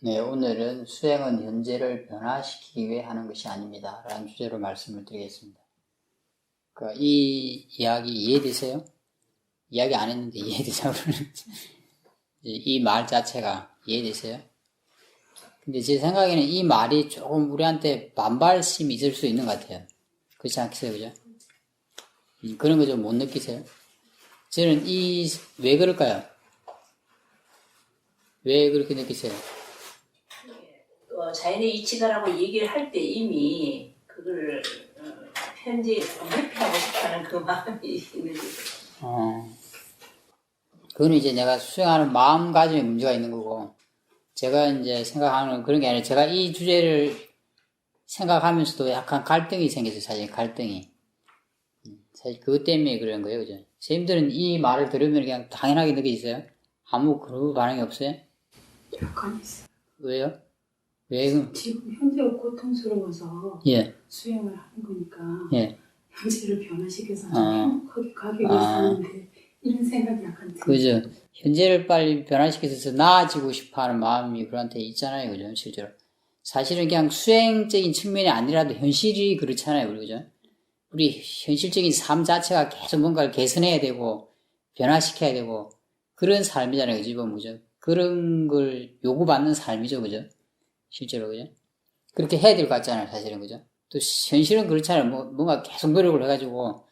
네, 오늘은 수행은 현재를 변화시키기 위해 하는 것이 아닙니다. 라는 주제로 말씀을 드리겠습니다. 이 이야기 이해되세요? 이야기 안 했는데 이해되자고 그러는지. 이 말 자체가 이해되세요? 근데 제 생각에는 이 말이 조금 우리한테 반발심이 있을 수 있는 것 같아요. 그렇지 않겠어요? 그죠? 그런 거 좀 못 느끼세요? 저는 왜 그럴까요? 왜 그렇게 느끼세요? 자연의 이치다라고 얘기를 할 때 이미 그걸 현재 회피하고 싶다는 그 마음이 있는 거죠. 그거는 이제 내가 수행하는 마음가짐에 문제가 있는 거고, 제가 이제 생각하는 건 그런 게 아니라 제가 이 주제를 생각하면서도 약간 갈등이 생겼어요, 사실 갈등이. 사실 그것 때문에 그런 거예요, 그죠? 선생님들은 이 말을 들으면 그냥 당연하게 느껴지세요? 아무 그런 반응이 없어요? 약간 있어요. 왜요? 왜? 지금 현재가 고통스러워서 예. 수행을 하는 거니까 예. 현재를 변화시켜서 좀 행복하게 가기 위해서 하는데 이런 생각이 약간 들어요. 그죠? 현재를 빨리 변화시켜서 나아지고 싶어 하는 마음이 그한테 있잖아요, 그죠? 실제로. 사실은 그냥 수행적인 측면이 아니라도 현실이 그렇잖아요, 그죠? 우리 현실적인 삶 자체가 계속 뭔가를 개선해야 되고, 변화시켜야 되고, 그런 삶이잖아요, 그죠? 그죠? 그런 걸 요구받는 삶이죠, 그죠? 실제로, 그죠? 그렇게 해야 될 것 같잖아요, 사실은, 그죠? 또 현실은 그렇잖아요. 뭔가 계속 노력을 해가지고,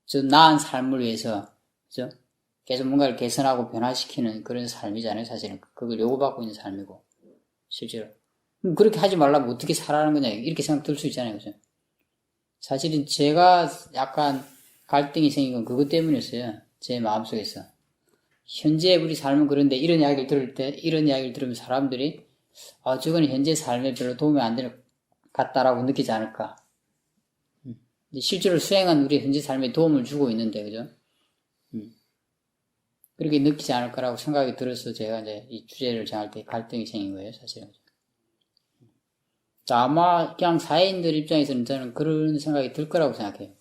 좀 나은 삶을 위해서, 그죠? 계속 뭔가를 개선하고 변화시키는 그런 삶이잖아요, 사실은. 그걸 요구받고 있는 삶이고, 실제로. 그렇게 하지 말라면 어떻게 살아가는 거냐, 이렇게 생각 들 수 있잖아요, 그죠? 사실은 제가 약간 갈등이 생긴 건 그것 때문이었어요. 제 마음속에서. 현재 우리 삶은 그런데 이런 이야기를 들으면 사람들이, 저거는 현재 삶에 별로 도움이 안 되는 것 같다라고 느끼지 않을까. 실제로 수행은 우리 현재 삶에 도움을 주고 있는데, 그죠? 그렇게 느끼지 않을 거라고 생각이 들어서 제가 이제 이 주제를 정할 때 갈등이 생긴 거예요, 사실은. 아마 그냥 사회인들 입장에서는 저는 그런 생각이 들 거라고 생각해요.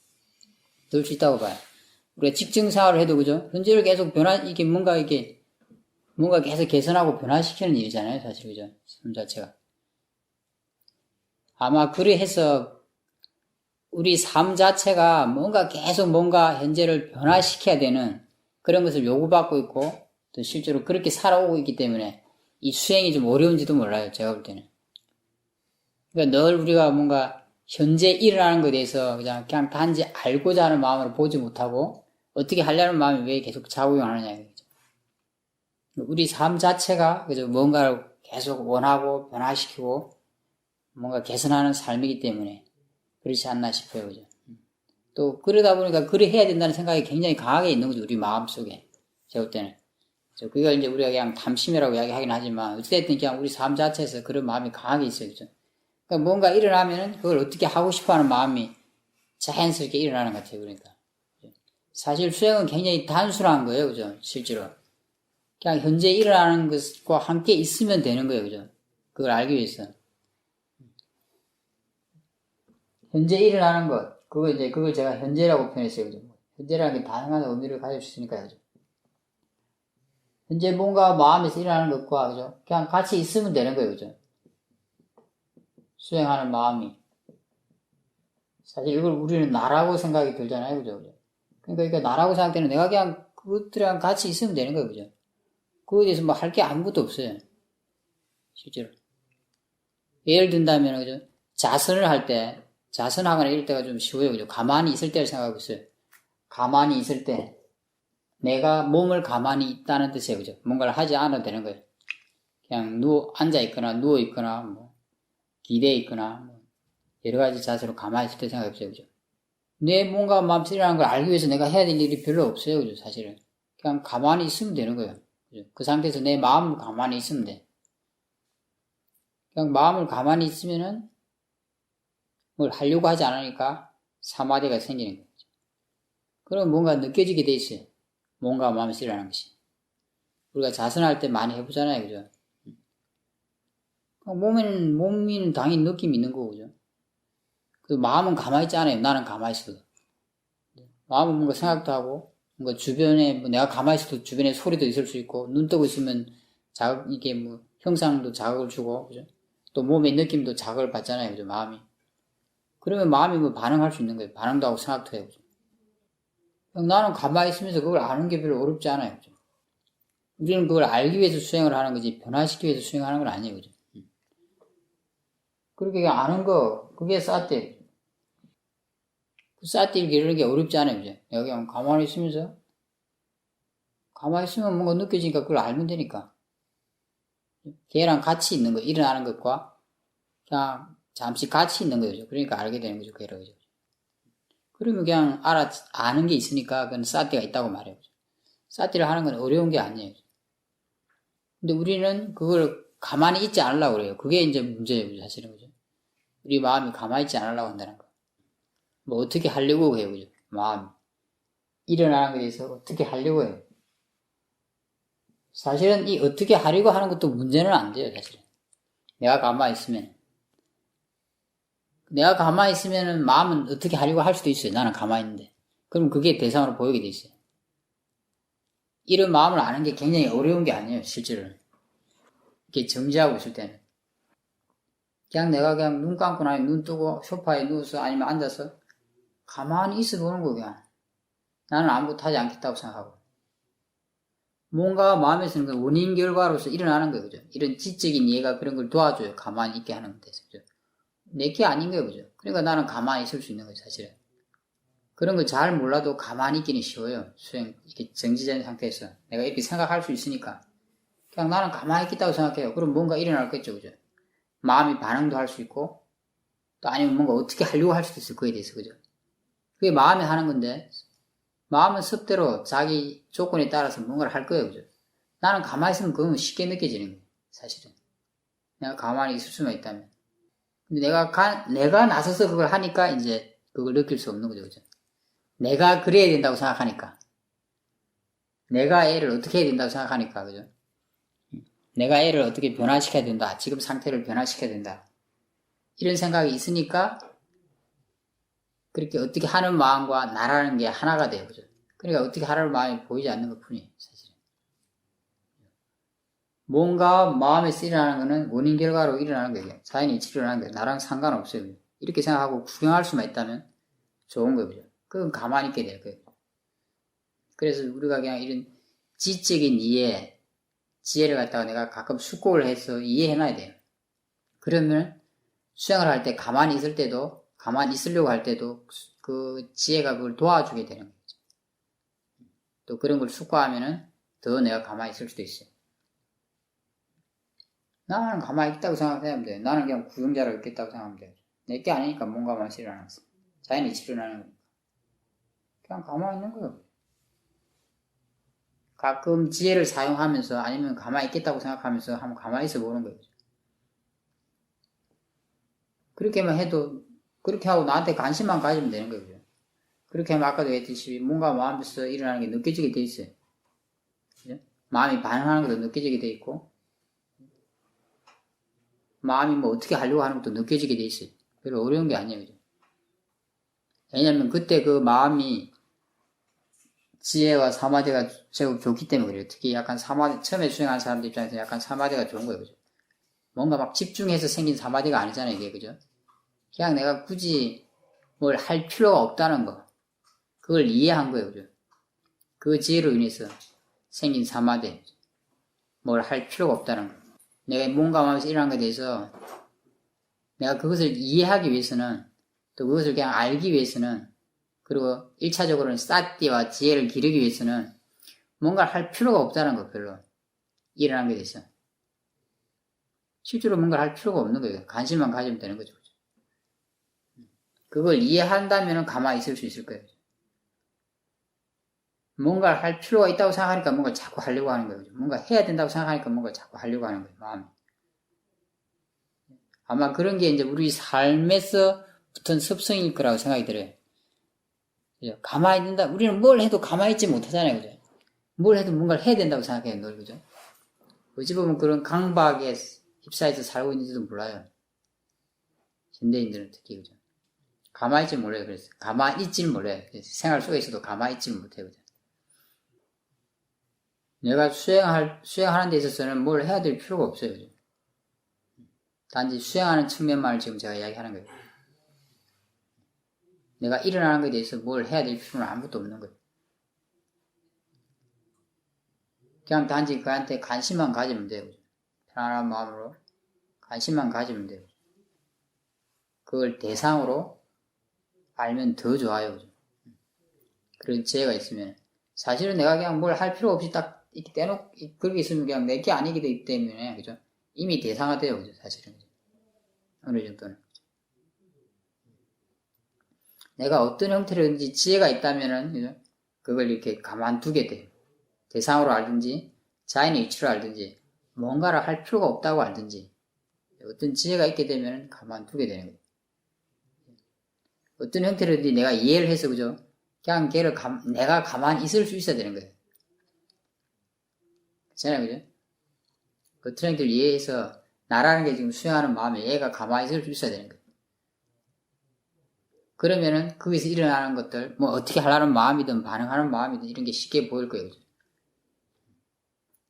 들 수 있다고 봐요. 우리가 직장 생활을 해도, 그죠? 현재를 계속 이게 뭔가 계속 개선하고 변화시키는 일이잖아요, 사실, 그죠? 삶 자체가. 아마 그래 해서 우리 삶 자체가 뭔가 현재를 변화시켜야 되는 그런 것을 요구받고 있고, 또 실제로 그렇게 살아오고 있기 때문에 이 수행이 좀 어려운지도 몰라요, 제가 볼 때는. 그러니까 늘 우리가 뭔가 현재 일어나는 것에 대해서 그냥 단지 알고자 하는 마음으로 보지 못하고 어떻게 하려는 마음이 왜 계속 작용하느냐 이거죠. 우리 삶 자체가 그죠 뭔가를 계속 원하고 변화시키고 뭔가 개선하는 삶이기 때문에 그렇지 않나 싶어요, 그죠. 또 그러다 보니까 그래 해야 된다는 생각이 굉장히 강하게 있는 거죠, 우리 마음 속에. 제가 볼 때는. 그걸 이제 우리가 그냥 탐심이라고 이야기하긴 하지만 어쨌든 그냥 우리 삶 자체에서 그런 마음이 강하게 있어요, 그죠. 그러니까 뭔가 일어나면은 그걸 어떻게 하고 싶어 하는 마음이 자연스럽게 일어나는 것 같아요, 그러니까. 사실 수행은 굉장히 단순한 거예요, 그죠? 실제로. 그냥 현재 일어나는 것과 함께 있으면 되는 거예요, 그죠? 그걸 알기 위해서. 현재 일어나는 것, 그걸 제가 현재라고 표현했어요, 그죠? 현재라는 게 다양한 의미를 가질 수 있으니까요, 그죠? 현재 뭔가 마음에서 일어나는 것과, 그죠? 그냥 같이 있으면 되는 거예요, 그죠? 수행하는 마음이. 사실 이걸 우리는 나라고 생각이 들잖아요, 그죠? 그러니까 나라고 생각되는 내가 그냥 그것들이랑 같이 있으면 되는 거예요, 그죠? 그거에 대해서 뭐 할 게 아무것도 없어요. 실제로. 예를 든다면, 그죠? 자선하거나 이럴 때가 좀 쉬워요, 그죠? 가만히 있을 때를 생각하고 있어요. 가만히 있을 때, 내가 몸을 가만히 있다는 뜻이에요, 그죠? 뭔가를 하지 않아도 되는 거예요. 그냥 앉아있거나, 누워있거나, 기대있거나, 여러 가지 자세로 가만히 있을 때 생각해보세요, 그죠? 내 뭔가 마음속에 일어나는 걸 알기 위해서 내가 해야 될 일이 별로 없어요, 그죠? 사실은. 그냥 가만히 있으면 되는 거예요. 그죠? 그 상태에서 내 마음을 가만히 있으면 돼. 그냥 마음을 가만히 있으면은 뭘 하려고 하지 않으니까 사마디가 생기는 거죠. 그럼 뭔가 느껴지게 돼 있어요. 뭔가 마음에서 일어나는 것이. 우리가 자선할 때 많이 해보잖아요, 그죠? 몸에는 당연히 느낌이 있는 거고, 그죠? 그 마음은 가만히 있지 않아요. 나는 가만히 있어도. 마음은 뭔가 생각도 하고, 뭔가 주변에, 내가 가만히 있어도 주변에 소리도 있을 수 있고, 눈 뜨고 있으면 이게 형상도 자극을 주고, 그죠? 또 몸의 느낌도 자극을 받잖아요, 그죠? 마음이. 그러면 마음이 뭐 반응할 수 있는 거예요. 반응도 하고 생각도 해요, 그죠? 나는 가만히 있으면서 그걸 아는 게 별로 어렵지 않아요, 그죠? 우리는 그걸 알기 위해서 수행을 하는 거지, 변화시키기 위해서 수행하는 건 아니에요, 그죠? 그렇게 아는 거, 그게 싸대. 그 싸대 이런 게 어렵지 않아요, 그죠? 여기 그냥 가만히 있으면 뭔가 느껴지니까 그걸 알면 되니까. 걔랑 같이 있는 거, 일어나는 것과 그냥 잠시 같이 있는 거죠. 그러니까 알게 되는 거죠, 걔를. 그죠? 그러면 그냥 아는 게 있으니까 그건 싸대가 있다고 말해요. 싸대를 하는 건 어려운 게 아니에요. 근데 우리는 그걸 가만히 있지 않으려고 그래요. 그게 이제 문제예요, 사실은. 그죠? 우리 마음이 가만히 있지 않으려고 한다는 거. 뭐 어떻게 하려고 해요, 그죠? 마음이. 일어나는 것에 대해서 어떻게 하려고 해요. 사실은 이 어떻게 하려고 하는 것도 문제는 안 돼요, 사실은. 내가 가만히 있으면은 마음은 어떻게 하려고 할 수도 있어요. 나는 가만히 있는데. 그럼 그게 대상으로 보이게 돼 있어요. 이런 마음을 아는 게 굉장히 어려운 게 아니에요, 실제로는. 이렇게 정지하고 있을 때는. 그냥 내가 그냥 눈 감고 나면 눈 뜨고 소파에 누워서 아니면 앉아서 가만히 있어 보는 거 그냥. 나는 아무것도 하지 않겠다고 생각하고. 뭔가 마음에서는 그 원인 결과로서 일어나는 거예요, 그죠? 이런 지적인 이해가 그런 걸 도와줘요. 가만히 있게 하는 것에서, 그죠? 내게 아닌 거예요, 그죠? 그러니까 나는 가만히 있을 수 있는 거죠, 사실은. 그런 걸 잘 몰라도 가만히 있기는 쉬워요. 수행, 이렇게 정지된 상태에서. 내가 이렇게 생각할 수 있으니까. 그냥 나는 가만히 있겠다고 생각해요. 그럼 뭔가 일어날겠죠, 그죠? 마음이 반응도 할 수 있고, 또 아니면 뭔가 어떻게 하려고 할 수도 있어요, 그에 대해서, 그죠? 그게 마음이 하는 건데, 마음은 습대로 자기 조건에 따라서 뭔가를 할 거예요, 그죠? 나는 가만히 있으면 그건 쉽게 느껴지는 거예요, 사실은. 내가 가만히 있을 수만 있다면. 근데 내가 나서서 그걸 하니까 이제 그걸 느낄 수 없는 거죠, 그죠? 내가 그래야 된다고 생각하니까. 내가 애를 어떻게 해야 된다고 생각하니까, 그죠? 내가 애를 어떻게 변화시켜야 된다. 지금 상태를 변화시켜야 된다. 이런 생각이 있으니까 그렇게 어떻게 하는 마음과 나라는 게 하나가 돼요, 그죠? 그러니까 어떻게 하라는 마음이 보이지 않는 것 뿐이에요, 사실은. 뭔가 마음에서 일어나는 거는 원인 결과로 일어나는 거예요. 자연히 일어나는 거예요. 나랑 상관없어요, 그죠? 이렇게 생각하고 구경할 수만 있다면 좋은 거예요, 그죠? 그건 가만히 있게 될 거예요. 그래서 우리가 그냥 이런 지적인 이해, 지혜를 갖다가 내가 가끔 숙고를 해서 이해해놔야 돼요. 그러면 수행을 할 때 가만히 있을 때도, 가만히 있으려고 할 때도 그 지혜가 그걸 도와주게 되는 거죠. 또 그런 걸 숙고하면은 더 내가 가만히 있을 수도 있어요. 나는 가만히 있다고 생각하면 돼요. 나는 그냥 구경자로 있겠다고 생각하면 돼요. 내게 아니니까 뭔가 맛이 일어났어. 자연히 일어나는 거니까. 그냥 가만히 있는 거예요. 가끔 지혜를 사용하면서 아니면 가만히 있겠다고 생각하면서 한번 가만히 있어 보는 거예요. 그렇게만 해도, 그렇게 하고 나한테 관심만 가지면 되는 거예요. 그렇게 하면 아까도 했듯이 뭔가 마음에서 일어나는 게 느껴지게 돼 있어요. 그죠? 마음이 반응하는 것도 느껴지게 돼 있고, 마음이 뭐 어떻게 하려고 하는 것도 느껴지게 돼 있어요. 별로 어려운 게 아니에요. 그죠? 왜냐면 그때 그 마음이 지혜와 사마디가 제법 좋기 때문에 그래요. 특히 약간 사마디, 처음에 수행하는 사람들 입장에서 약간 사마디가 좋은 거예요. 그죠? 뭔가 막 집중해서 생긴 사마디가 아니잖아요, 이게. 그죠? 그냥 내가 굳이 뭘 할 필요가 없다는 거. 그걸 이해한 거예요, 그죠? 그 지혜로 인해서 생긴 사마디. 뭘 할 필요가 없다는 거. 내가 뭔가 마음에서 일어난 것에 대해서 내가 그것을 이해하기 위해서는, 또 그것을 그냥 알기 위해서는, 그리고 1차적으로는 사띠와 지혜를 기르기 위해서는 뭔가를 할 필요가 없다는 거, 별로. 일어난 것에 대해서. 실제로 뭔가를 할 필요가 없는 거예요. 관심만 가지면 되는 거죠. 그걸 이해한다면 가만히 있을 수 있을 거예요. 뭔가를 할 필요가 있다고 생각하니까 뭔가 자꾸 하려고 하는 거예요. 뭔가 해야 된다고 생각하니까 뭔가 자꾸 하려고 하는 거예요, 마음이. 아마 그런 게 이제 우리 삶에서 붙은 습성일 거라고 생각이 들어요. 그죠? 가만히 있는다. 우리는 뭘 해도 가만히 있지 못하잖아요, 그죠? 뭘 해도 뭔가를 해야 된다고 생각해요, 늘, 그죠? 어찌 보면 그런 강박에 휩싸여서 살고 있는지도 몰라요. 현대인들은 특히, 그죠? 가만히 있지 몰라요, 그래서. 가만히 있지는 몰라요. 생활 속에서도 가만히 있지는 못해요, 그죠? 내가 수행하는 데 있어서는 뭘 해야 될 필요가 없어요, 그죠? 단지 수행하는 측면만을 지금 제가 이야기하는 거예요. 내가 일어나는 것에 대해서 뭘 해야 될 필요는 아무것도 없는 거예요. 그냥 단지 그한테 관심만 가지면 돼요. 편안한 마음으로 관심만 가지면 돼요. 그걸 대상으로 알면 더 좋아요. 그런 지혜가 있으면. 사실은 내가 그냥 뭘 할 필요 없이 딱 이렇게 떼놓고, 그렇게 있으면 그냥 내게 아니기 되기 때문에, 그죠? 이미 대상화돼요, 그죠? 사실은. 어느 정도는. 내가 어떤 형태로든지 지혜가 있다면은, 그죠? 그걸 이렇게 가만두게 돼요. 대상으로 알든지, 자연의 이치로 알든지, 뭔가를 할 필요가 없다고 알든지, 어떤 지혜가 있게 되면 가만두게 되는 거예요. 어떤 형태로든지 내가 이해를 해서, 그죠? 그냥 걔를 내가 가만히 있을 수 있어야 되는 거예요. 그렇잖아요, 그죠? 어떤 형태를 이해해서, 나라는 게 지금 수행하는 마음에 얘가 가만히 있을 수 있어야 되는 거예요. 그러면은, 거기서 일어나는 것들, 뭐, 어떻게 하려는 마음이든, 반응하는 마음이든, 이런 게 쉽게 보일 거예요, 그죠?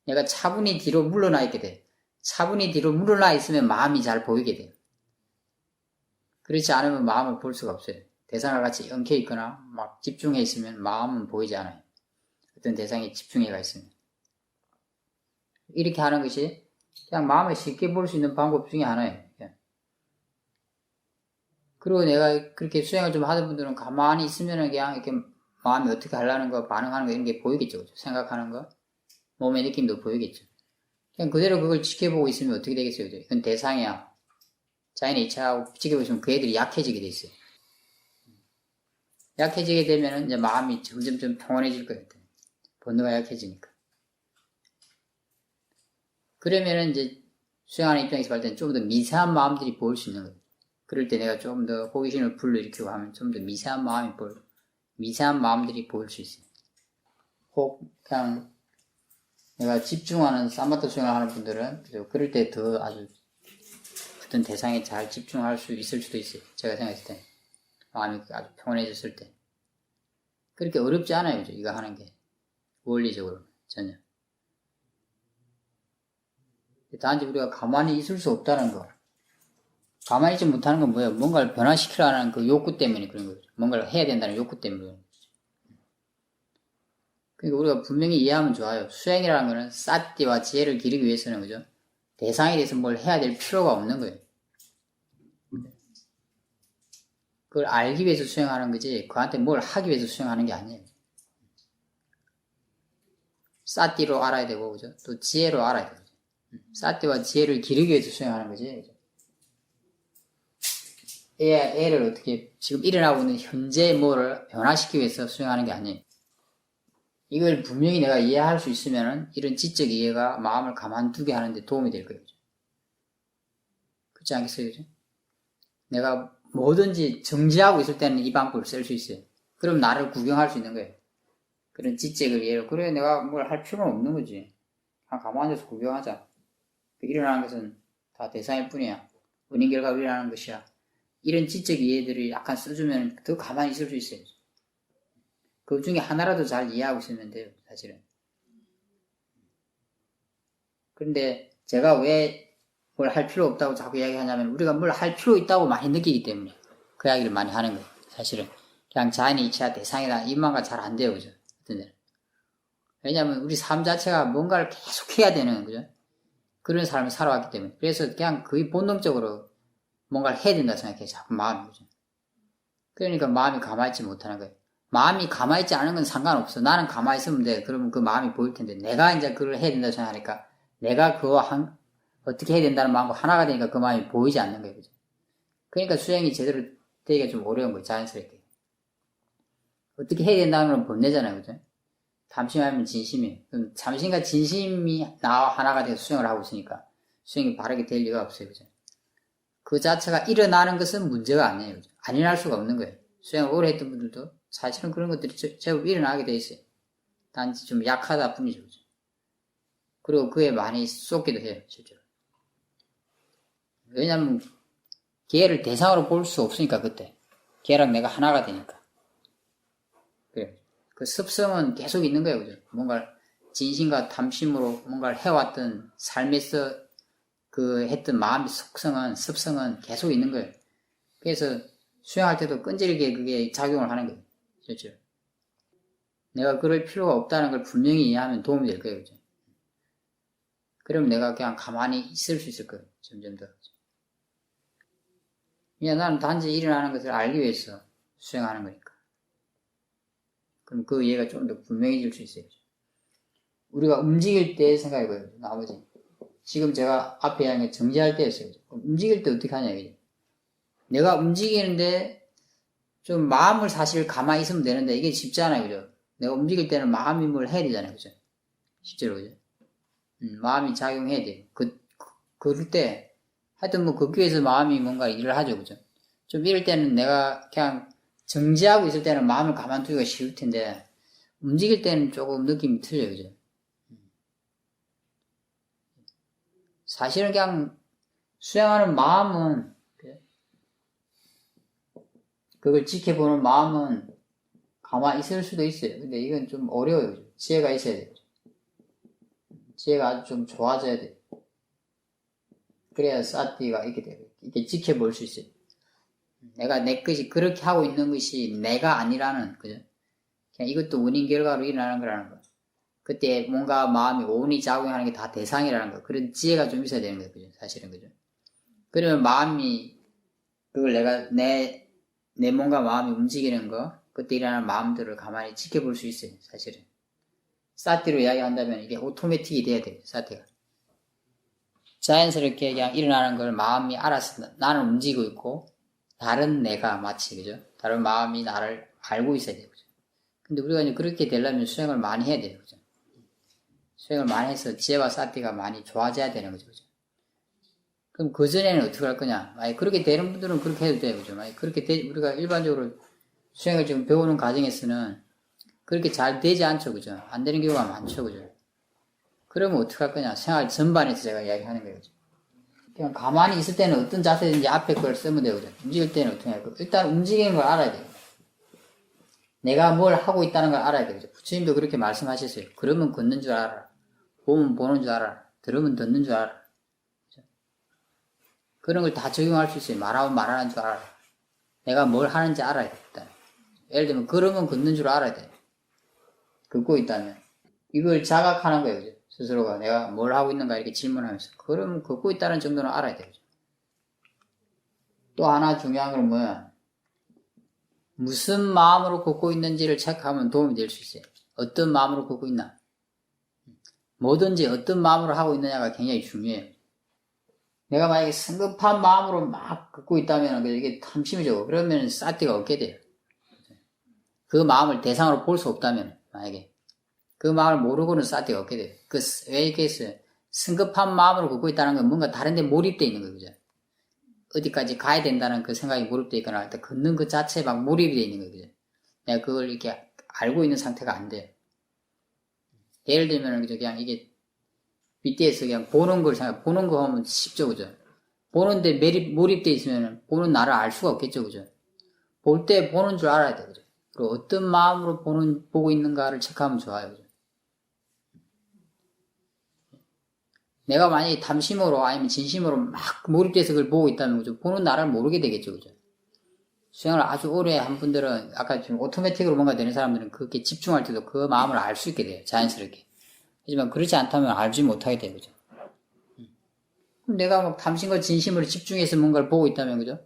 내가 차분히 뒤로 물러나 있게 돼. 차분히 뒤로 물러나 있으면 마음이 잘 보이게 돼요. 그렇지 않으면 마음을 볼 수가 없어요. 대상과 같이 엉켜 있거나 막 집중해 있으면 마음은 보이지 않아요. 어떤 대상에 집중해가 있으면. 이렇게 하는 것이 그냥 마음을 쉽게 볼 수 있는 방법 중에 하나예요. 그리고 내가 그렇게 수행을 좀 하던 분들은 가만히 있으면 그냥 이렇게 마음이 어떻게 하려는 거, 반응하는 거 이런 게 보이겠죠. 그렇죠? 생각하는 거, 몸의 느낌도 보이겠죠. 그냥 그대로 그걸 지켜보고 있으면 어떻게 되겠어요? 그죠? 이건 대상이야. 자연의 이차하고 지켜보고 있으면 그 애들이 약해지게 돼 있어요. 약해지게 되면은 이제 마음이 점점 좀 평온해질 거예요. 번뇌가 약해지니까. 그러면은 이제 수행하는 입장에서 볼 때는 좀 더 미세한 마음들이 보일 수 있는 거예요. 그럴 때 내가 좀 더 호기심을 불러일으키고 하면 좀 더 미세한 마음들이 보일 수 있어요. 혹 그냥 내가 집중하는 사마타 수행을 하는 분들은 그럴 때 더 아주 어떤 대상에 잘 집중할 수 있을 수도 있어요. 제가 생각했을 때. 마음이 아주 평온해졌을 때. 그렇게 어렵지 않아요, 이거 하는 게. 원리적으로, 전혀. 단지 우리가 가만히 있을 수 없다는 거. 가만히 있지 못하는 건 뭐예요? 뭔가를 변화시키려는 그 욕구 때문에 그런 거죠. 뭔가를 해야 된다는 욕구 때문에 그런 거죠. 그러니까 우리가 분명히 이해하면 좋아요. 수행이라는 거는 사띠와 지혜를 기르기 위해서는, 그죠? 대상에 대해서 뭘 해야 될 필요가 없는 거예요. 그걸 알기 위해서 수행하는 거지 그한테 뭘 하기 위해서 수행하는 게 아니에요. 사띠로 알아야 되고, 그죠? 또 지혜로 알아야 되고. 사띠와 지혜를 기르기 위해서 수행하는 거지. 그죠? 애를 어떻게 지금 일어나고 있는 현재의 뭐를 변화시키기 위해서 수행하는 게 아니에요. 이걸 분명히 내가 이해할 수 있으면은 이런 지적 이해가 마음을 가만두게 하는데 도움이 될 거예요. 그렇지 않겠어요? 그죠? 내가 뭐든지 정지하고 있을 때는 이 방법을 쓸 수 있어요. 그럼 나를 구경할 수 있는 거예요. 그런 지적을 이해로. 그래, 내가 뭘 할 필요는 없는 거지. 그냥 가만히 앉아서 구경하자. 일어나는 것은 다 대상일 뿐이야. 원인 결과로 일어나는 것이야. 이런 지적 이해들을 약간 써주면 더 가만히 있을 수 있어요. 그 중에 하나라도 잘 이해하고 있으면 돼요, 사실은. 그런데 제가 왜 뭘 할 필요 없다고 자꾸 이야기하냐면 우리가 뭘 할 필요 있다고 많이 느끼기 때문에 그 이야기를 많이 하는 거예요, 사실은. 그냥 자연의 이치야 대상이다 이만가 잘 안 돼요, 그죠? 왜냐하면 우리 삶 자체가 뭔가를 계속 해야 되는, 그죠? 그런 삶을 살아왔기 때문에. 그래서 그냥 거의 본능적으로 뭔가를 해야 된다 생각해요, 자꾸 마음이, 그죠? 그러니까 마음이 가만히 있지 못하는 거예요. 마음이 가만히 있지 않은 건 상관없어. 나는 가만히 있으면 돼. 그러면 그 마음이 보일 텐데 내가 이제 그걸 해야 된다고 생각하니까 내가 그거 어떻게 해야 된다는 마음과 하나가 되니까 그 마음이 보이지 않는 거예요, 그죠? 그러니까 수행이 제대로 되기가 좀 어려운 거예요, 자연스럽게. 어떻게 해야 된다는 건 번뇌잖아요, 그죠? 탐심하면 진심이에요. 그럼 탐심과 진심이 나와 하나가 돼서 수행을 하고 있으니까 수행이 바르게 될 리가 없어요, 그죠? 그 자체가 일어나는 것은 문제가 아니에요, 그죠? 안 일어날 수가 없는 거예요. 수행을 오래 했던 분들도 사실은 그런 것들이 제법 일어나게 돼 있어요. 단지 좀 약하다 뿐이죠, 그죠? 그리고 그에 많이 쏟기도 해요, 실제로. 왜냐면 걔를 대상으로 볼 수 없으니까, 그때. 걔랑 내가 하나가 되니까. 그래. 그 습성은 계속 있는 거예요, 그죠? 뭔가 진심과 탐심으로 뭔가를 해왔던 삶에서 그 했던 마음의 속성은, 습성은 계속 있는 거예요. 그래서 수행할 때도 끈질기게 그게 작용을 하는 거예요. 그렇죠? 내가 그럴 필요가 없다는 걸 분명히 이해하면 도움이 될 거예요. 그죠? 그러면 내가 그냥 가만히 있을 수 있을 거예요. 점점 더. 그냥 나는 단지 일어나는 것을 알기 위해서 수행하는 거니까. 그럼 그 이해가 좀 더 분명해질 수 있어요. 우리가 움직일 때 생각해봐요. 나머지. 지금 제가 앞에 이야기한 게 정지할 때였어요. 움직일 때 어떻게 하냐, 이게. 내가 움직이는데 좀 마음을 사실 가만히 있으면 되는데 이게 쉽지 않아요. 그죠? 내가 움직일 때는 마음이 뭘 해야 되잖아요. 그죠? 실제로, 그죠? 마음이 작용해야 돼요. 그럴 때, 하여튼 뭐, 걷기 위해서 마음이 뭔가 일을 하죠. 그죠? 좀 이럴 때는 내가 그냥 정지하고 있을 때는 마음을 가만두기가 쉬울 텐데, 움직일 때는 조금 느낌이 틀려요. 그죠? 사실은 그냥 수행하는 마음은, 그걸 지켜보는 마음은 가만히 있을 수도 있어요. 근데 이건 좀 어려워요. 그죠? 지혜가 있어야 돼요. 지혜가 아주 좀 좋아져야 돼요. 그래야 사티가 있게 돼요. 이렇게 지켜볼 수 있어요. 내가 내 것이 그렇게 하고 있는 것이 내가 아니라는, 그죠? 그냥 이것도 원인 결과로 일어나는 거라는 거. 그때 뭔가 마음이 오온이 작용하는 게 다 대상이라는 거. 그런 지혜가 좀 있어야 되는 거예요. 그죠? 사실은, 그죠? 그러면 마음이, 그걸 내 몸과 마음이 움직이는 거, 그때 일어나는 마음들을 가만히 지켜볼 수 있어요. 사실은. 사티로 이야기한다면 이게 오토매틱이 돼야 돼요. 사티가. 자연스럽게 그냥 일어나는 걸 마음이 알아서 나는 움직이고 있고 다른 내가 마치, 그죠? 다른 마음이 나를 알고 있어야 돼요. 그죠? 근데 우리가 이제 그렇게 되려면 수행을 많이 해야 돼요. 그죠? 수행을 많이 해서 지혜와 사티가 많이 좋아져야 되는 거죠. 그죠? 그럼 그전에는 어떻게 할 거냐? 만약 그렇게 되는 분들은 그렇게 해도 돼요. 그죠? 만약 그렇게 우리가 일반적으로 수행을 지금 배우는 과정에서는 그렇게 잘 되지 않죠. 그죠? 안 되는 경우가 많죠. 그죠? 그러면 어떻게 할 거냐? 생활 전반에서 제가 이야기하는 거예요. 그죠? 그냥 가만히 있을 때는 어떤 자세든지 앞에 걸 쓰면 되거든. 움직일 때는 어떻게 할까? 일단 움직이는 걸 알아야 돼요. 내가 뭘 하고 있다는 걸 알아야 돼요. 부처님도 그렇게 말씀하셨어요. 그러면 걷는 줄 알아. 보면 보는 줄 알아. 들으면 듣는 줄 알아. 그렇죠? 그런 걸 다 적용할 수 있어요. 말하면 말하는 줄 알아. 내가 뭘 하는지 알아야 돼. 일단. 예를 들면 걸으면 걷는 줄 알아야 돼. 걷고 있다면. 이걸 자각하는 거예요. 그죠? 스스로가 내가 뭘 하고 있는가 이렇게 질문하면서. 그러면 걷고 있다는 정도는 알아야 되죠. 또 하나 중요한 건 뭐야? 무슨 마음으로 걷고 있는지를 체크하면 도움이 될 수 있어요. 어떤 마음으로 걷고 있나? 뭐든지 어떤 마음으로 하고 있느냐가 굉장히 중요해요. 내가 만약에 성급한 마음으로 막 걷고 있다면 이게 탐심이죠. 그러면 사티가 없게 돼요. 그 마음을 대상으로 볼 수 없다면, 만약에 그 마음을 모르고는 사티가 없게 돼요. 왜 이렇게 했어요? 성급한 마음으로 걷고 있다는 건 뭔가 다른 데 몰입되어 있는 거죠. 어디까지 가야 된다는 그 생각이 몰입되어 있거나 할 때 걷는 그 자체에 막 몰입이 되어 있는 거죠. 내가 그걸 이렇게 알고 있는 상태가 안 돼요. 예를 들면 그냥 이게 밑에서 그냥 보는 걸 보는 거 하면 쉽죠, 그죠? 보는데 몰입되어 있으면 보는 나를 알 수가 없겠죠, 그죠? 볼 때 보는 줄 알아야 돼, 그죠? 그리고 어떤 마음으로 보고 있는가를 체크하면 좋아요, 그죠? 내가 만약에 탐심으로 아니면 진심으로 막 몰입돼서 그걸 보고 있다면, 그죠? 보는 나를 모르게 되겠죠, 그죠? 수행을 아주 오래 한 분들은, 아까 지금 오토매틱으로 뭔가 되는 사람들은 그렇게 집중할 때도 그 마음을 알 수 있게 돼요, 자연스럽게. 하지만 그렇지 않다면 알지 못하게 돼요, 그죠? 그럼 내가 막 탐심과 진심으로 집중해서 뭔가를 보고 있다면, 그죠?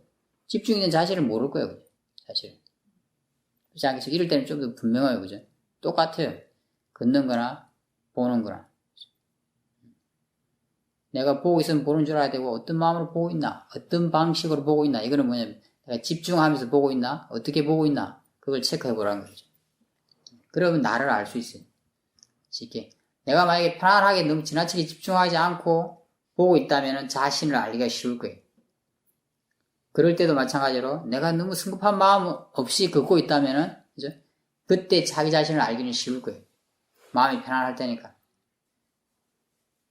집중 있는 자신을 모를 거예요, 그죠? 사실. 그렇지 않겠어? 이럴 때는 좀 더 분명해요, 그죠? 똑같아요. 걷는 거나, 보는 거나. 내가 보고 있으면 보는 줄 알아야 되고, 어떤 마음으로 보고 있나? 어떤 방식으로 보고 있나? 이거는 뭐냐면, 내가 집중하면서 보고 있나? 어떻게 보고 있나? 그걸 체크해 보라는 거죠. 그러면 나를 알 수 있어요. 쉽게. 내가 만약에 편안하게 너무 지나치게 집중하지 않고 보고 있다면 자신을 알기가 쉬울 거예요. 그럴 때도 마찬가지로 내가 너무 성급한 마음 없이 걷고 있다면, 그죠? 그때 자기 자신을 알기는 쉬울 거예요. 마음이 편안할 때니까.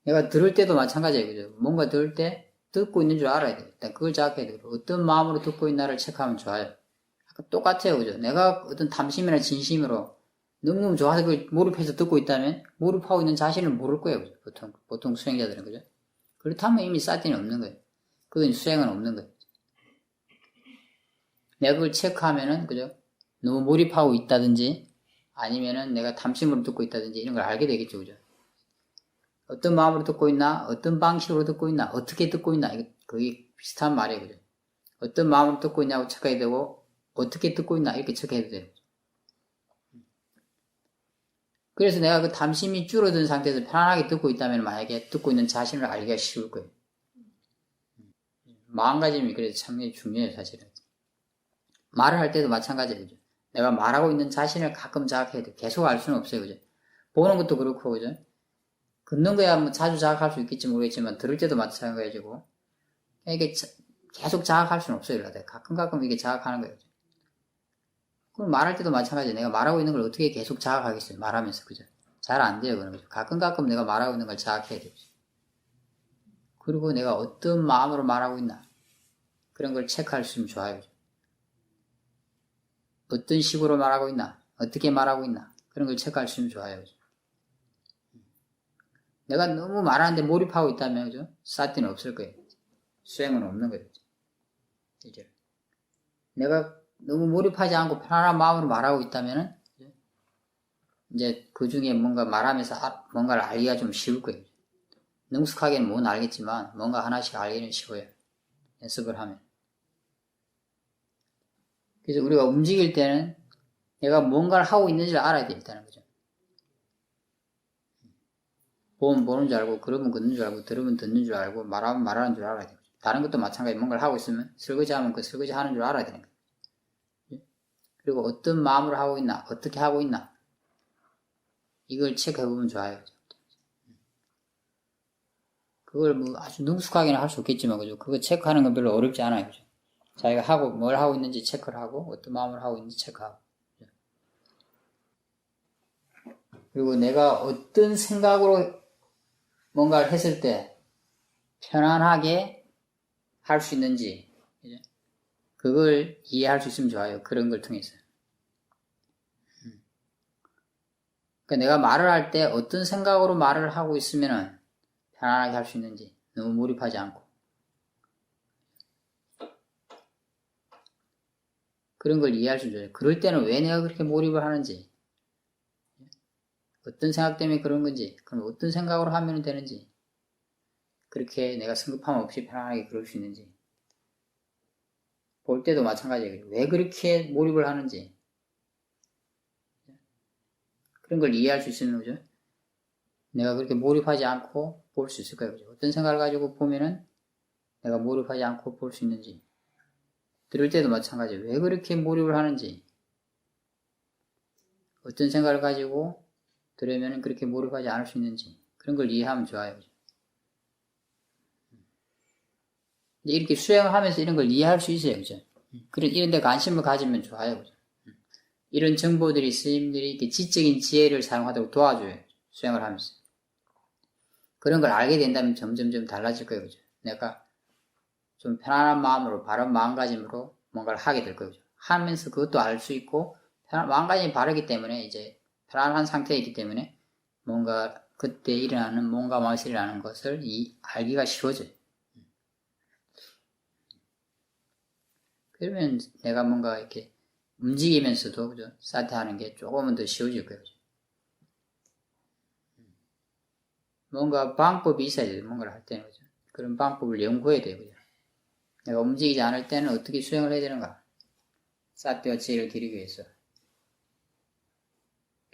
내가 들을 때도 마찬가지예요. 그죠? 뭔가 들을 때 듣고 있는 줄 알아야 돼요. 일단 그걸 자각해야 돼요. 어떤 마음으로 듣고 있나를 체크하면 좋아요. 똑같아요. 그죠? 내가 어떤 탐심이나 진심으로 너무너무 좋아서 그걸 몰입해서 듣고 있다면 몰입하고 있는 자신을 모를 거예요. 그죠? 보통 수행자들은. 그죠? 그렇다면 이미 사티는 없는 거예요. 그건 수행은 없는 거예요. 내가 그걸 체크하면은, 그죠? 너무 몰입하고 있다든지, 아니면은 내가 탐심으로 듣고 있다든지, 이런 걸 알게 되겠죠, 그죠? 어떤 마음으로 듣고 있나, 어떤 방식으로 듣고 있나, 어떻게 듣고 있나, 이거 그게 비슷한 말이에요, 그죠? 어떤 마음으로 듣고 있냐고 체크해야 되고, 어떻게 듣고 있나, 이렇게 체크해도 돼요. 그래서 내가 그 탐심이 줄어든 상태에서 편안하게 듣고 있다면 만약에 듣고 있는 자신을 알기가 쉬울 거예요. 마음가짐이 그래서 참 중요해요, 사실은. 말을 할 때도 마찬가지예요, 그죠? 내가 말하고 있는 자신을 가끔 자각해야 돼. 계속 알 수는 없어요, 그죠? 보는 것도 그렇고, 그죠? 듣는 거야 뭐 자주 자각할 수 있겠지 모르겠지만, 들을 때도 마찬가지고, 이게 계속 자각할 수는 없어요, 이러다. 가끔 이게 자각하는 거예요, 그죠? 그럼 말할 때도 마찬가지예요. 내가 말하고 있는 걸 어떻게 계속 자각하겠어요, 말하면서, 그죠? 잘 안 돼요, 그런 거죠. 가끔 내가 말하고 있는 걸 자각해야 돼요. 그리고 내가 어떤 마음으로 말하고 있나, 그런 걸 체크할 수 있으면 좋아요, 그죠? 어떤 식으로 말하고 있나, 어떻게 말하고 있나, 그런 걸 체크할 수 있으면 좋아요, 그죠? 내가 너무 말하는데 몰입하고 있다면, 그죠? 사티는 없을 거예요. 수행은 없는 거예요. 이제 내가 너무 몰입하지 않고 편안한 마음으로 말하고 있다면은, 이제 그 중에 뭔가 말하면서 뭔가를 알기가 좀 쉬울 거예요. 능숙하게는 못 알겠지만, 뭔가 하나씩 알기는 쉬워요. 연습을 하면. 그래서 우리가 움직일 때는 내가 뭔가를 하고 있는지를 알아야 돼, 일단은, 그죠? 보면 보는 줄 알고, 걸으면 걷는 줄 알고, 들으면 듣는 줄 알고, 말하면 말하는 줄 알아야 돼. 다른 것도 마찬가지. 뭔가를 하고 있으면, 설거지하면 그 설거지 하는 줄 알아야 되는 거예요. 그리고 어떤 마음으로 하고 있나, 어떻게 하고 있나, 이걸 체크해보면 좋아요. 그걸 뭐 아주 능숙하게는 할 수 없겠지만, 그죠? 그거 체크하는 건 별로 어렵지 않아요, 그죠? 자기가 뭘 하고 있는지 체크를 하고, 어떤 마음으로 하고 있는지 체크하고. 그죠? 그리고 내가 어떤 생각으로 뭔가를 했을 때 편안하게 할 수 있는지, 그죠? 그걸 이해할 수 있으면 좋아요. 그런 걸 통해서. 그러니까 내가 말을 할 때 어떤 생각으로 말을 하고 있으면 편안하게 할 수 있는지, 너무 몰입하지 않고. 그런 걸 이해할 수 있어요. 그럴 때는 왜 내가 그렇게 몰입을 하는지, 어떤 생각 때문에 그런 건지, 그럼 어떤 생각으로 하면 되는지, 그렇게 내가 성급함 없이 편안하게 그럴 수 있는지, 볼 때도 마찬가지예요. 왜 그렇게 몰입을 하는지, 그런 걸 이해할 수 있으면, 그죠? 내가 그렇게 몰입하지 않고 볼 수 있을 거예요. 그죠? 어떤 생각을 가지고 보면은 내가 몰입하지 않고 볼 수 있는지, 들을 때도 마찬가지예요. 왜 그렇게 몰입을 하는지, 어떤 생각을 가지고 들으면 그렇게 몰입하지 않을 수 있는지, 그런 걸 이해하면 좋아요. 이렇게 수행을 하면서 이런 걸 이해할 수 있어요. 그죠? 이런 데 관심을 가지면 좋아요. 그죠? 이런 정보들이 스님들이 이렇게 지적인 지혜를 사용하도록 도와줘요. 수행을 하면서. 그런 걸 알게 된다면 점점점 달라질 거예요. 그죠? 내가 좀 편안한 마음으로, 바른 마음가짐으로 뭔가를 하게 될 거예요. 하면서 그것도 알 수 있고, 마음가짐이 바르기 때문에 이제 편안한 상태에 있기 때문에 뭔가 그때 일어나는 뭔가 마음이라는 것을 알기가 쉬워져요. 그러면 내가 뭔가 이렇게 움직이면서도, 그죠? 사퇴하는 게 조금은 더 쉬워질 거예요. 뭔가 방법이 있어야 돼요. 뭔가를 할 때는, 그죠? 그런 방법을 연구해야 돼요. 그죠? 내가 움직이지 않을 때는 어떻게 수행을 해야 되는가? 사퇴와 지혜를 기르기 위해서.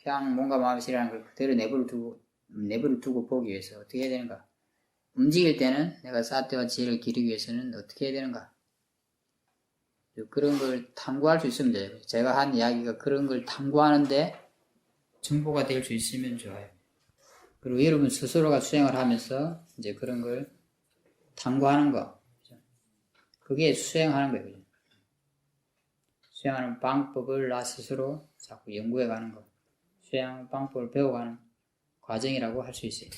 그냥 뭔가 마음이라는 걸 그대로 내버려 두고 보기 위해서 어떻게 해야 되는가? 움직일 때는 내가 사퇴와 지혜를 기르기 위해서는 어떻게 해야 되는가? 그런 걸 탐구할 수 있으면 돼요. 제가 한 이야기가 그런 걸 탐구하는데 정보가 될 수 있으면 좋아요. 그리고 여러분 스스로가 수행을 하면서 이제 그런 걸 탐구하는 거. 그게 수행하는 거예요. 수행하는 방법을 나 스스로 자꾸 연구해 가는 거. 수행하는 방법을 배워가는 과정이라고 할 수 있어요.